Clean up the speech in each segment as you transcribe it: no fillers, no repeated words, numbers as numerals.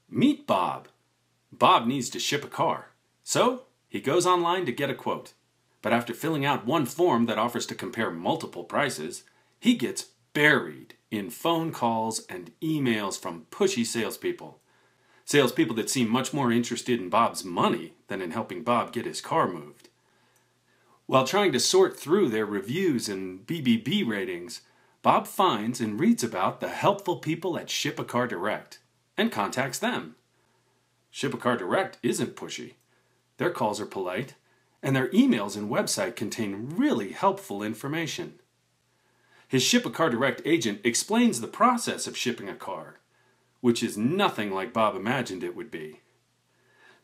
Meet Bob. Bob needs to ship a car. So, he goes online to get a quote. But after filling out one form that offers to compare multiple prices, he gets buried in phone calls and emails from pushy salespeople. Salespeople that seem much more interested in Bob's money than in helping Bob get his car moved. While trying to sort through their reviews and BBB ratings, Bob finds and reads about the helpful people at Ship a Car Direct and contacts them. Ship a Car Direct isn't pushy. Their calls are polite, and their emails and website contain really helpful information. His Ship a Car Direct agent explains the process of shipping a car, which is nothing like Bob imagined it would be.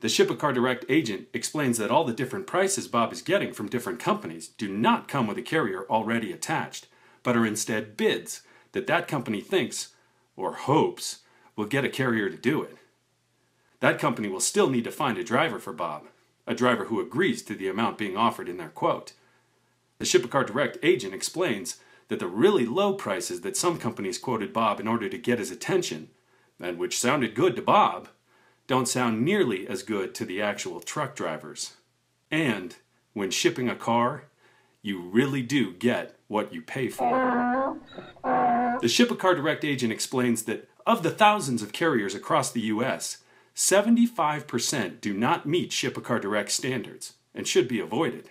The Ship a Car Direct agent explains that all the different prices Bob is getting from different companies do not come with a carrier already attached, but are instead bids that company thinks, or hopes, will get a carrier to do it. That company will still need to find a driver for Bob, a driver who agrees to the amount being offered in their quote. The Ship a Car Direct agent explains that the really low prices that some companies quoted Bob in order to get his attention, and which sounded good to Bob, don't sound nearly as good to the actual truck drivers. And when shipping a car, you really do get what you pay for. The Ship a Car Direct agent explains that of the thousands of carriers across the U.S., 75% do not meet Ship a Car Direct standards and should be avoided.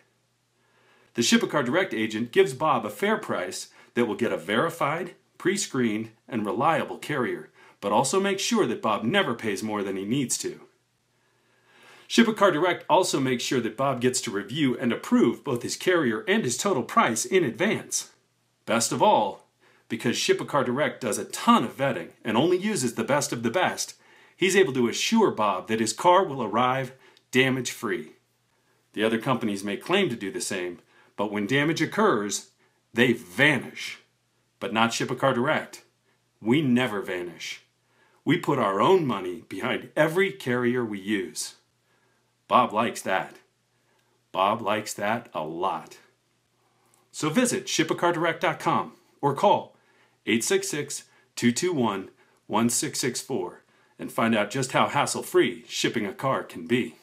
The Ship a Car Direct agent gives Bob a fair price that will get a verified, pre-screened, and reliable carrier, but also makes sure that Bob never pays more than he needs to. Ship a Car Direct also makes sure that Bob gets to review and approve both his carrier and his total price in advance. Best of all, because Ship a Car Direct does a ton of vetting and only uses the best of the best, he's able to assure Bob that his car will arrive damage-free. The other companies may claim to do the same, but when damage occurs, they vanish. But not Ship a Car Direct. We never vanish. We put our own money behind every carrier we use. Bob likes that. Bob likes that a lot. So visit shipacardirect.com or call 866-221-1664 and find out just how hassle-free shipping a car can be.